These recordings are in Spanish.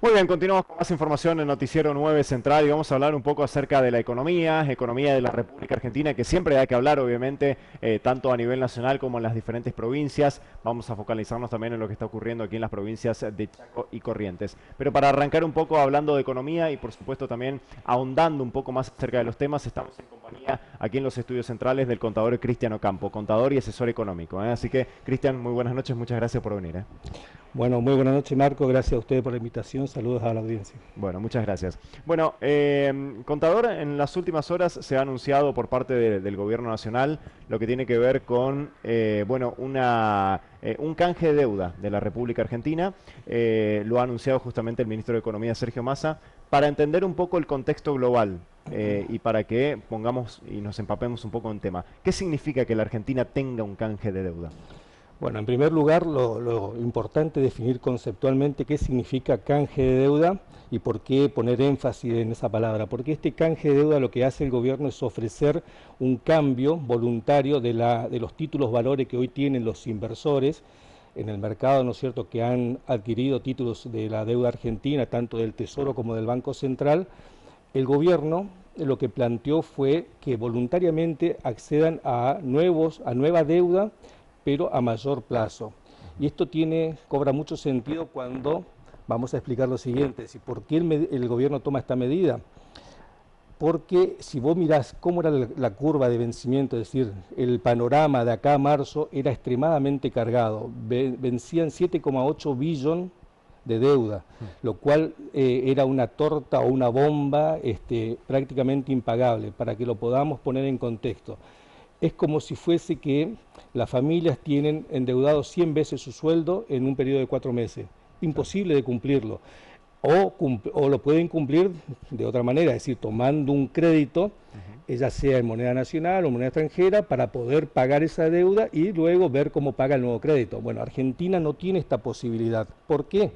Muy bien, continuamos con más información en Noticiero 9 Central y vamos a hablar un poco acerca de la economía de la República Argentina, que siempre hay que hablar, obviamente, tanto a nivel nacional como en las diferentes provincias. Vamos a focalizarnos también en lo que está ocurriendo aquí en las provincias de Chaco y Corrientes. Pero para arrancar un poco hablando de economía y por supuesto también ahondando un poco más acerca de los temas, estamos en compañía aquí en los estudios centrales del contador Cristian Ocampo, contador y asesor económico. Así que, Cristian, muy buenas noches, muchas gracias por venir. Bueno, muy buenas noches, Marco. Gracias a ustedes por la invitación. Saludos a la audiencia. Bueno, muchas gracias. Bueno, contador, en las últimas horas se ha anunciado por parte del Gobierno Nacional lo que tiene que ver con, bueno, un canje de deuda de la República Argentina. Lo ha anunciado justamente el Ministro de Economía, Sergio Massa, para entender un poco el contexto global y para que pongamos y nos empapemos un poco en tema. ¿Qué significa que la Argentina tenga un canje de deuda? Bueno, en primer lugar, lo importante es definir conceptualmente qué significa canje de deuda y por qué poner énfasis en esa palabra. Porque este canje de deuda lo que hace el gobierno es ofrecer un cambio voluntario de los títulos valores que hoy tienen los inversores en el mercado, ¿no es cierto?, que han adquirido títulos de la deuda argentina, tanto del Tesoro como del Banco Central. El gobierno lo que planteó fue que voluntariamente accedan a nueva deuda, pero a mayor plazo. Y esto cobra mucho sentido cuando vamos a explicar lo siguiente, ¿por qué el gobierno toma esta medida? Porque si vos mirás cómo era la curva de vencimiento, es decir, el panorama de acá a marzo era extremadamente cargado, vencían 7,8 billones de deuda, lo cual era una torta o una bomba prácticamente impagable, para que lo podamos poner en contexto. Es como si fuese que las familias tienen endeudado 100 veces su sueldo en un periodo de 4 meses. Imposible de cumplirlo. O lo pueden cumplir de otra manera, es decir, tomando un crédito, ya sea en moneda nacional o moneda extranjera, para poder pagar esa deuda y luego ver cómo paga el nuevo crédito. Bueno, Argentina no tiene esta posibilidad. ¿Por qué?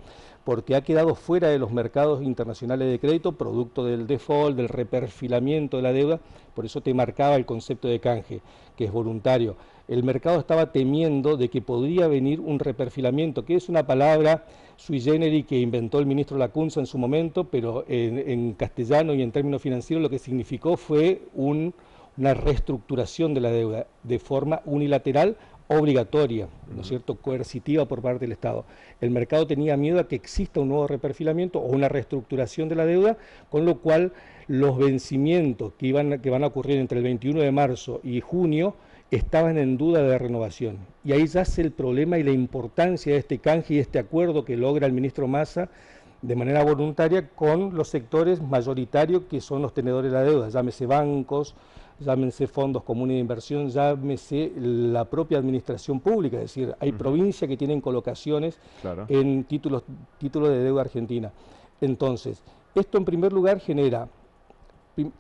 Porque ha quedado fuera de los mercados internacionales de crédito, producto del default, del reperfilamiento de la deuda. Por eso te marcaba el concepto de canje, que es voluntario. El mercado estaba temiendo de que podría venir un reperfilamiento, que es una palabra sui generis que inventó el ministro Lacunza en su momento, pero en castellano y en términos financieros lo que significó fue una reestructuración de la deuda de forma unilateral, obligatoria, ¿no es cierto?, coercitiva por parte del Estado. El mercado tenía miedo a que exista un nuevo reperfilamiento o una reestructuración de la deuda, con lo cual los vencimientos que van a ocurrir entre el 21 de marzo y junio estaban en duda de renovación. Y ahí yace el problema y la importancia de este canje y este acuerdo que logra el ministro Massa de manera voluntaria con los sectores mayoritarios que son los tenedores de la deuda, llámese bancos, llámense fondos comunes de inversión, llámese la propia administración pública, es decir, hay provincias que tienen colocaciones en títulos de deuda argentina. Entonces, esto en primer lugar genera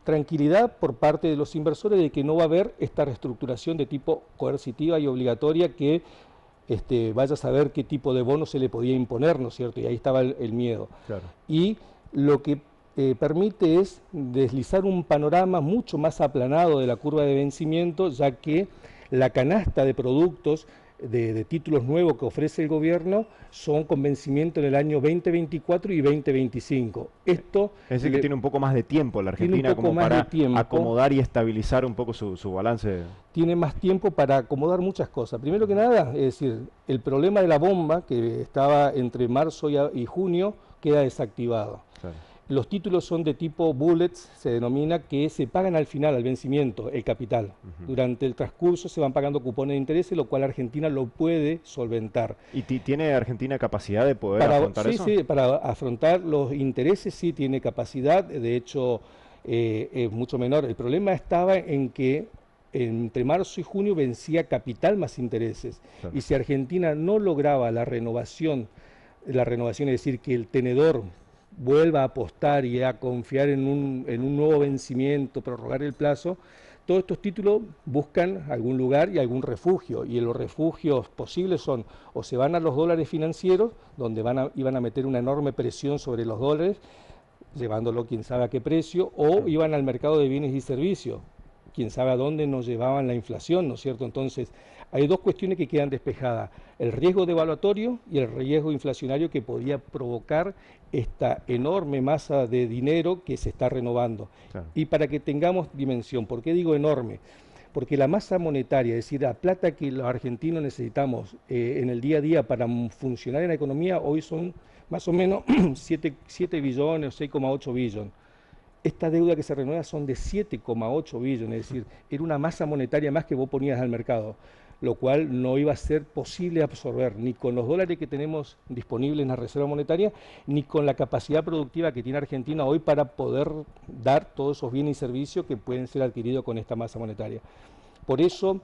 tranquilidad por parte de los inversores de que no va a haber esta reestructuración de tipo coercitiva y obligatoria que vaya a saber qué tipo de bono se le podía imponer, ¿no es cierto? Y ahí estaba el miedo. Claro. Y lo que permite es deslizar un panorama mucho más aplanado de la curva de vencimiento, ya que la canasta de productos de títulos nuevos que ofrece el gobierno son con vencimiento en el año 2024 y 2025. Esto es decir, que tiene un poco más de tiempo la Argentina como para acomodar y estabilizar un poco su balance. Tiene más tiempo para acomodar muchas cosas. Primero que nada, es decir, el problema de la bomba que estaba entre marzo y junio queda desactivado. Claro. Los títulos son de tipo bullets, se denomina, que se pagan al final, al vencimiento, el capital. Durante el transcurso se van pagando cupones de interés, lo cual Argentina lo puede solventar. ¿Y tiene Argentina capacidad de poder afrontar eso? Sí, para afrontar los intereses sí tiene capacidad, de hecho es mucho menor. El problema estaba en que entre marzo y junio vencía capital más intereses. Claro. Y si Argentina no lograba la renovación, es decir, que el tenedor vuelva a apostar y a confiar en un nuevo vencimiento, prorrogar el plazo, todos estos títulos buscan algún lugar y algún refugio, y los refugios posibles son o se van a los dólares financieros, donde iban a meter una enorme presión sobre los dólares, llevándolo quién sabe a qué precio, o iban al mercado de bienes y servicios, quién sabe a dónde nos llevaban la inflación, ¿no es cierto? Entonces, Hay dos cuestiones que quedan despejadas: el riesgo devaluatorio y el riesgo inflacionario que podía provocar esta enorme masa de dinero que se está renovando. Claro. Y para que tengamos dimensión, ¿por qué digo enorme? Porque la masa monetaria, es decir, la plata que los argentinos necesitamos en el día a día para funcionar en la economía, hoy son más o menos 7 billones o 6,8 billones. Esta deuda que se renueva son de 7,8 billones, es decir, era una masa monetaria más que vos ponías al mercado, lo cual no iba a ser posible absorber ni con los dólares que tenemos disponibles en la reserva monetaria, ni con la capacidad productiva que tiene Argentina hoy para poder dar todos esos bienes y servicios que pueden ser adquiridos con esta masa monetaria. Por eso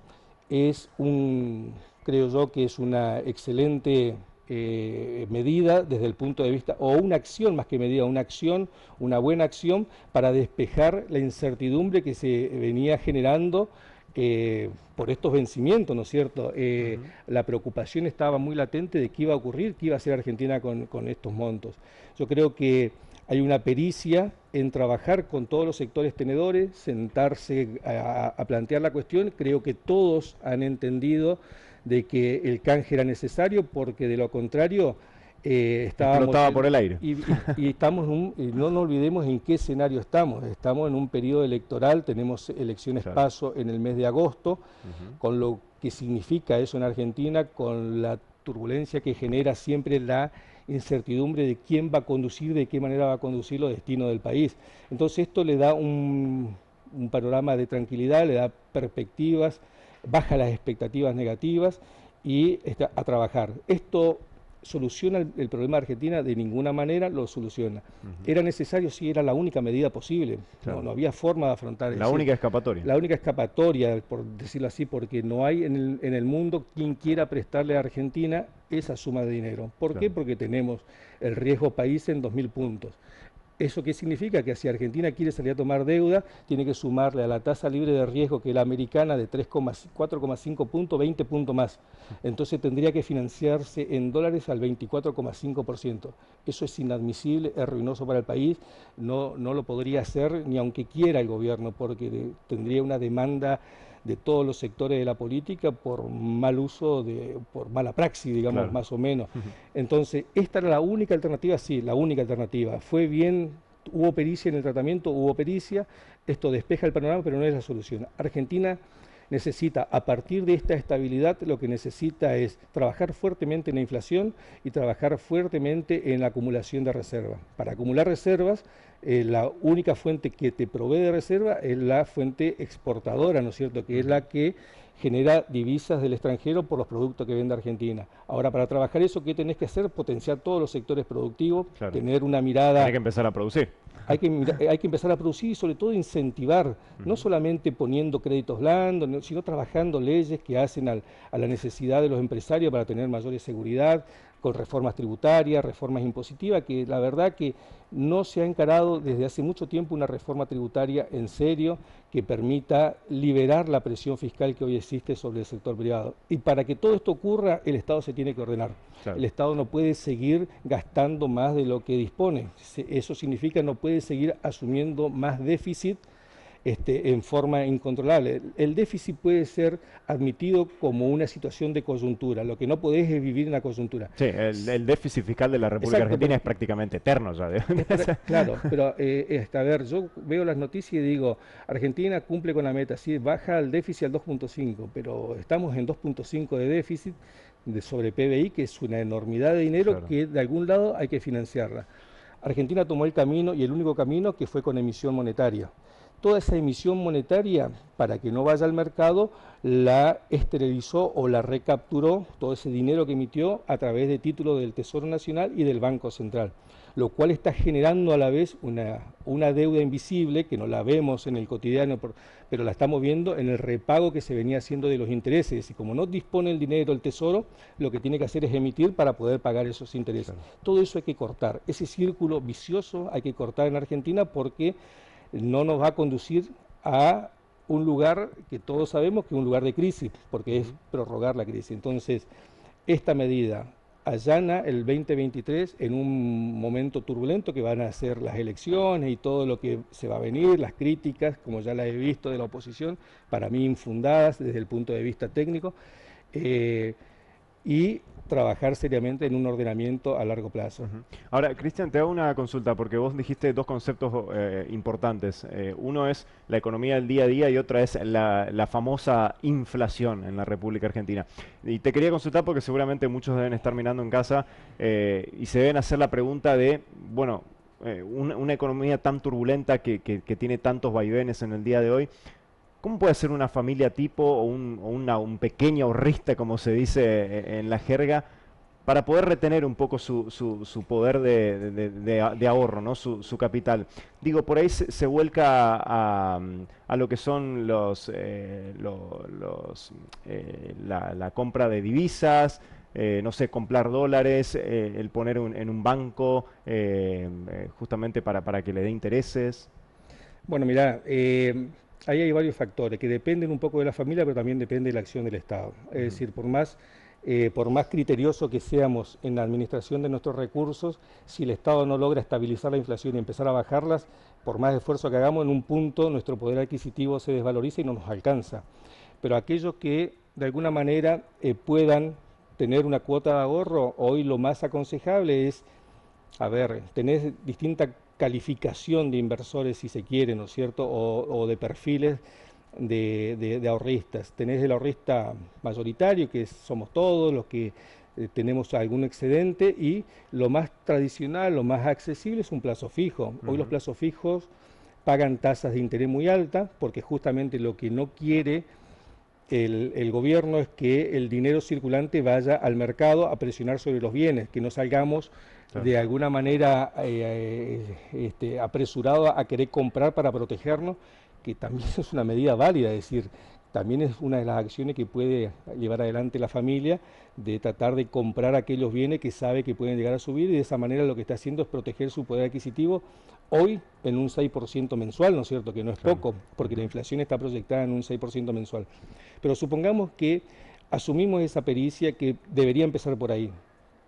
creo yo que es una excelente medida desde el punto de vista, o una acción más que medida, una acción, una buena acción para despejar la incertidumbre que se venía generando por estos vencimientos, ¿no es cierto? La preocupación estaba muy latente de qué iba a ocurrir, qué iba a hacer Argentina con estos montos. Yo creo que hay una pericia en trabajar con todos los sectores tenedores, sentarse a plantear la cuestión. Creo que todos han entendido de que el canje era necesario, porque de lo contrario estábamos... Explotaba por el aire. Y estamos, no nos olvidemos en qué escenario estamos. Estamos en un periodo electoral, tenemos elecciones PASO en el mes de agosto, con lo que significa eso en Argentina, con la turbulencia que genera siempre la incertidumbre de quién va a conducir, de qué manera va a conducir los destinos del país. Entonces esto le da un panorama de tranquilidad, le da perspectivas, baja las expectativas negativas y a trabajar. ¿Esto soluciona el problema de Argentina? De ninguna manera lo soluciona. ¿Era necesario? Sí, era la única medida posible. Claro. No había forma de afrontar eso. La única escapatoria. La única escapatoria, por decirlo así, porque no hay en el mundo quien quiera prestarle a Argentina esa suma de dinero. ¿Por qué? Porque tenemos el riesgo país en 2.000 puntos. ¿Eso qué significa? Que si Argentina quiere salir a tomar deuda, tiene que sumarle a la tasa libre de riesgo, que es la americana, de 4,5 puntos, 20 puntos más. Entonces tendría que financiarse en dólares al 24,5%. Eso es inadmisible, es ruinoso para el país, no lo podría hacer ni aunque quiera el gobierno, porque tendría una demanda de todos los sectores de la política por mal uso, por mala praxis, digamos, más o menos. Entonces, esta era la única alternativa, sí, la única alternativa. Fue bien, hubo pericia en el tratamiento, hubo pericia, esto despeja el panorama, pero no es la solución. Argentina necesita, a partir de esta estabilidad, lo que necesita es trabajar fuertemente en la inflación y trabajar fuertemente en la acumulación de reservas. Para acumular reservas, la única fuente que te provee de reserva es la fuente exportadora, ¿no es cierto?, que es la que genera divisas del extranjero por los productos que vende Argentina. Ahora, para trabajar eso, ¿qué tenés que hacer? Potenciar todos los sectores productivos, tener una mirada... Hay que empezar a producir. Hay que empezar a producir y sobre todo incentivar, no solamente poniendo créditos blandos, sino trabajando leyes que hacen a la necesidad de los empresarios para tener mayores seguridad, con reformas tributarias, reformas impositivas, que la verdad que no se ha encarado desde hace mucho tiempo una reforma tributaria en serio que permita liberar la presión fiscal que hoy existe sobre el sector privado. Y para que todo esto ocurra, el Estado se tiene que ordenar. Claro. El Estado no puede seguir gastando más de lo que dispone. Eso significa no puede seguir asumiendo más déficit en forma incontrolable. El déficit puede ser admitido como una situación de coyuntura, lo que no podés es vivir en la coyuntura. Sí, el déficit fiscal de la República Argentina es prácticamente eterno ya. Claro, pero a ver, yo veo las noticias y digo, Argentina cumple con la meta, sí, baja el déficit al 2,5, pero estamos en 2,5 de déficit sobre PBI, que es una enormidad de dinero que de algún lado hay que financiarla. Argentina tomó el camino, y el único camino, que fue con emisión monetaria. Toda esa emisión monetaria, para que no vaya al mercado, la esterilizó o la recapturó, todo ese dinero que emitió, a través de títulos del Tesoro Nacional y del Banco Central, lo cual está generando a la vez una deuda invisible, que no la vemos en el cotidiano, pero la estamos viendo en el repago que se venía haciendo de los intereses. Y como no dispone el dinero el Tesoro, lo que tiene que hacer es emitir para poder pagar esos intereses. Todo eso hay que cortar, ese círculo vicioso hay que cortar en Argentina, porque no nos va a conducir a un lugar que todos sabemos que es un lugar de crisis, porque es prorrogar la crisis. Entonces, esta medida allana el 2023 en un momento turbulento que van a ser las elecciones y todo lo que se va a venir, las críticas, como ya las he visto de la oposición, para mí infundadas desde el punto de vista técnico. y trabajar seriamente en un ordenamiento a largo plazo. Ujú. Ahora, Cristian, te hago una consulta porque vos dijiste dos conceptos importantes. Uno es la economía del día a día y otra es la famosa inflación en la República Argentina. Y te quería consultar porque seguramente muchos deben estar mirando en casa y se deben hacer la pregunta de, bueno, una economía tan turbulenta que tiene tantos vaivenes en el día de hoy. ¿Cómo puede ser una familia tipo o un pequeño ahorrista, como se dice en la jerga, para poder retener un poco su poder de ahorro, ¿no? Su capital? Digo, por ahí se vuelca a lo que son la compra de divisas, no sé, comprar dólares, el poner en un banco justamente para que le dé intereses. Bueno, mira, ahí hay varios factores que dependen un poco de la familia, pero también depende de la acción del Estado. Es Ujú. decir, por más criterioso que seamos en la administración de nuestros recursos, si el Estado no logra estabilizar la inflación y empezar a bajarlas, por más esfuerzo que hagamos, en un punto nuestro poder adquisitivo se desvaloriza y no nos alcanza. Pero aquellos que de alguna manera puedan tener una cuota de ahorro, hoy lo más aconsejable es, a ver, tenés distinta calificación de inversores, si se quiere, ¿no es cierto? O de perfiles de ahorristas. Tenés el ahorrista mayoritario, que somos todos los que tenemos algún excedente, y lo más tradicional, lo más accesible es un plazo fijo. Hoy los Ujú. plazos fijos pagan tasas de interés muy altas, porque justamente lo que no quiere el gobierno es que el dinero circulante vaya al mercado a presionar sobre los bienes, que no salgamos Claro. de alguna manera apresurados a querer comprar para protegernos, que también es una medida válida, es decir, también es una de las acciones que puede llevar adelante la familia, de tratar de comprar aquellos bienes que sabe que pueden llegar a subir, y de esa manera lo que está haciendo es proteger su poder adquisitivo hoy en un 6% mensual, ¿no es cierto? Que no es Claro. poco, porque la Ujú. inflación está proyectada en un 6% mensual. Pero supongamos que asumimos esa pericia, que debería empezar por ahí,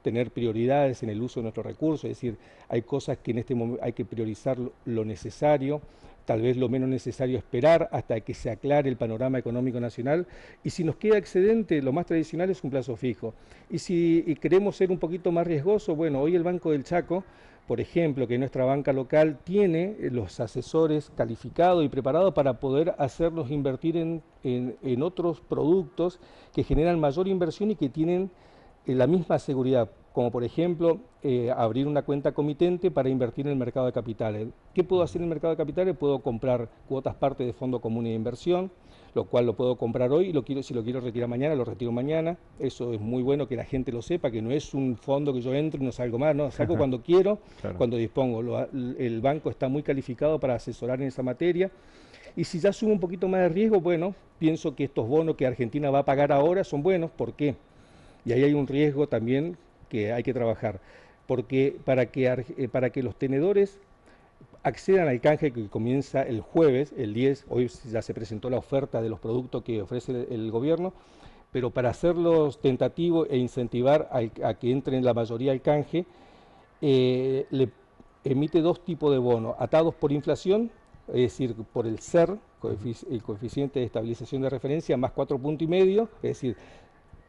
tener prioridades en el uso de nuestros recursos, es decir, hay cosas que en este momento hay que priorizar lo necesario, tal vez lo menos necesario esperar hasta que se aclare el panorama económico nacional, y si nos queda excedente, lo más tradicional es un plazo fijo. Y si queremos ser un poquito más riesgosos, bueno, hoy el Banco del Chaco, por ejemplo, que nuestra banca local tiene los asesores calificados y preparados para poder hacerlos invertir en otros productos que generan mayor inversión y que tienen la misma seguridad, como por ejemplo abrir una cuenta comitente para invertir en el mercado de capitales. ¿Qué puedo hacer en el mercado de capitales? Puedo comprar cuotas parte de fondo común de inversión, lo cual lo puedo comprar hoy, y si lo quiero retirar mañana, lo retiro mañana. Eso es muy bueno que la gente lo sepa, que no es un fondo que yo entro y no salgo más, no, salgo cuando quiero, Claro. cuando dispongo. El banco está muy calificado para asesorar en esa materia. Y si ya sube un poquito más de riesgo, bueno, pienso que estos bonos que Argentina va a pagar ahora son buenos. ¿Por qué? Y ahí hay un riesgo también que hay que trabajar, porque para que los tenedores accedan al canje que comienza el jueves, el 10, hoy ya se presentó la oferta de los productos que ofrece el gobierno, pero para hacerlos tentativos e incentivar a que entren la mayoría al canje, le emite dos tipos de bonos, atados por inflación, es decir, por el CER, Ujú. el coeficiente de estabilización de referencia, más 4,5 puntos, es decir,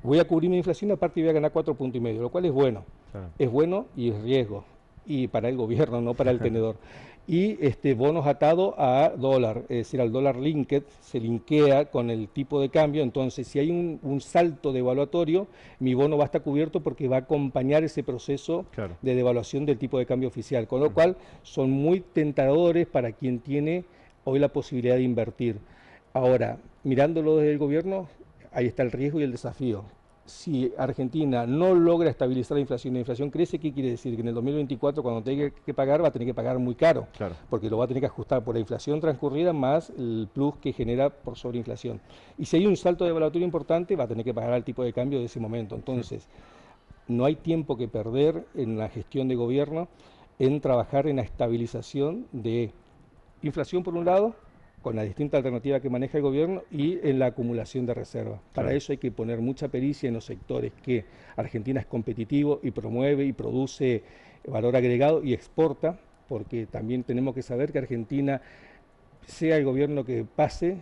voy a cubrir mi inflación, aparte voy a ganar 4,5 puntos, lo cual es bueno. Claro. Es bueno y es riesgo. Y para el gobierno, no para el tenedor. Y bonos atados a dólar, es decir, al dólar linked, se linkea con el tipo de cambio. Entonces, si hay un salto devaluatorio, mi bono va a estar cubierto porque va a acompañar ese proceso Claro. de devaluación del tipo de cambio oficial. Con lo Ujú. cual, son muy tentadores para quien tiene hoy la posibilidad de invertir. Ahora, mirándolo desde el gobierno, ahí está el riesgo y el desafío. Si Argentina no logra estabilizar la inflación crece, ¿qué quiere decir? Que en el 2024, cuando tenga que pagar, va a tener que pagar muy caro, Claro. porque lo va a tener que ajustar por la inflación transcurrida más el plus que genera por sobreinflación. Y si hay un salto de evaluatorio importante, va a tener que pagar al tipo de cambio de ese momento. Entonces, no hay tiempo que perder en la gestión de gobierno en trabajar en la estabilización de inflación por un lado, con la distinta alternativa que maneja el gobierno, y en la acumulación de reservas. Para Claro. eso hay que poner mucha pericia en los sectores que Argentina es competitivo y promueve y produce valor agregado y exporta, porque también tenemos que saber que Argentina sea el gobierno que pase,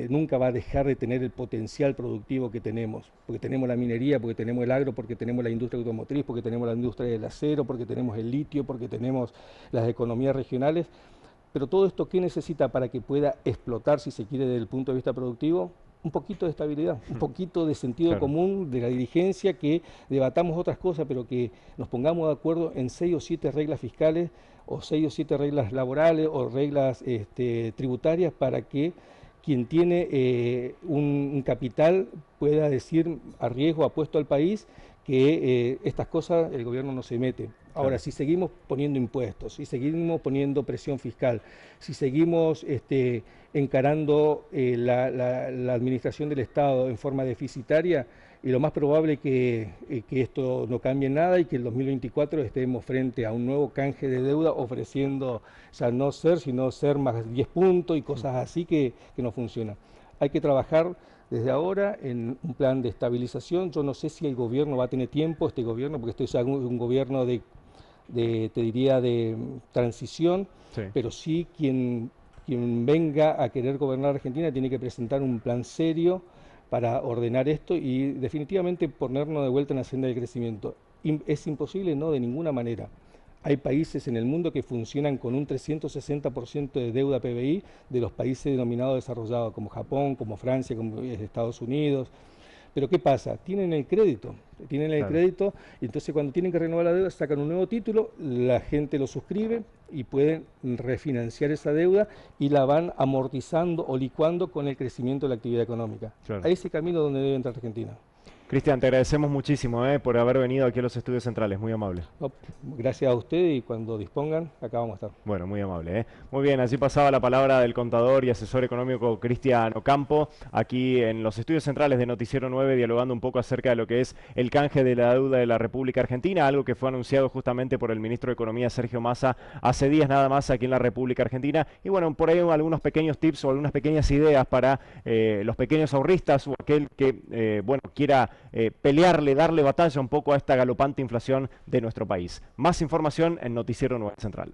nunca va a dejar de tener el potencial productivo que tenemos, porque tenemos la minería, porque tenemos el agro, porque tenemos la industria automotriz, porque tenemos la industria del acero, porque tenemos el litio, porque tenemos las economías regionales. Pero todo esto, ¿qué necesita para que pueda explotar, si se quiere, desde el punto de vista productivo? Un poquito de estabilidad, un poquito de sentido Claro. común de la dirigencia, que debatamos otras cosas, pero que nos pongamos de acuerdo en 6 o 7 reglas fiscales, o 6 o 7 reglas laborales, o reglas tributarias, para que quien tiene un capital pueda decir a riesgo, apuesto al país, que estas cosas el gobierno no se mete. Ahora, Claro. si seguimos poniendo impuestos, si seguimos poniendo presión fiscal, si seguimos encarando la administración del Estado en forma deficitaria, y lo más probable que esto no cambie nada y que el 2024 estemos frente a un nuevo canje de deuda ofreciendo ya no ser, sino ser más 10 puntos y cosas así que no funcionan. Hay que trabajar desde ahora en un plan de estabilización. Yo no sé si el gobierno va a tener tiempo, este gobierno, porque este es un gobierno te diría, de transición, Sí. pero sí quien venga a querer gobernar Argentina tiene que presentar un plan serio para ordenar esto y definitivamente ponernos de vuelta en la senda del crecimiento. ¿Es imposible? No, de ninguna manera. Hay países en el mundo que funcionan con un 360% de deuda PBI de los países denominados desarrollados, como Japón, como Francia, como Estados Unidos. Pero ¿qué pasa? Tienen el Claro. crédito, y entonces cuando tienen que renovar la deuda sacan un nuevo título, la gente lo suscribe y pueden refinanciar esa deuda y la van amortizando o licuando con el crecimiento de la actividad económica. Claro. A ese camino donde debe entrar Argentina. Cristian, te agradecemos muchísimo por haber venido aquí a los estudios centrales, muy amable. No, gracias a ustedes y cuando dispongan, acá vamos a estar. Bueno, muy amable. Muy bien, así pasaba la palabra del contador y asesor económico Cristian Ocampo, aquí en los estudios centrales de Noticiero 9, dialogando un poco acerca de lo que es el canje de la deuda de la República Argentina, algo que fue anunciado justamente por el ministro de Economía, Sergio Massa, hace días nada más aquí en la República Argentina. Y bueno, por ahí algunos pequeños tips o algunas pequeñas ideas para los pequeños ahorristas o aquel que quiera pelearle, darle batalla un poco a esta galopante inflación de nuestro país. Más información en Noticiero 9 Central.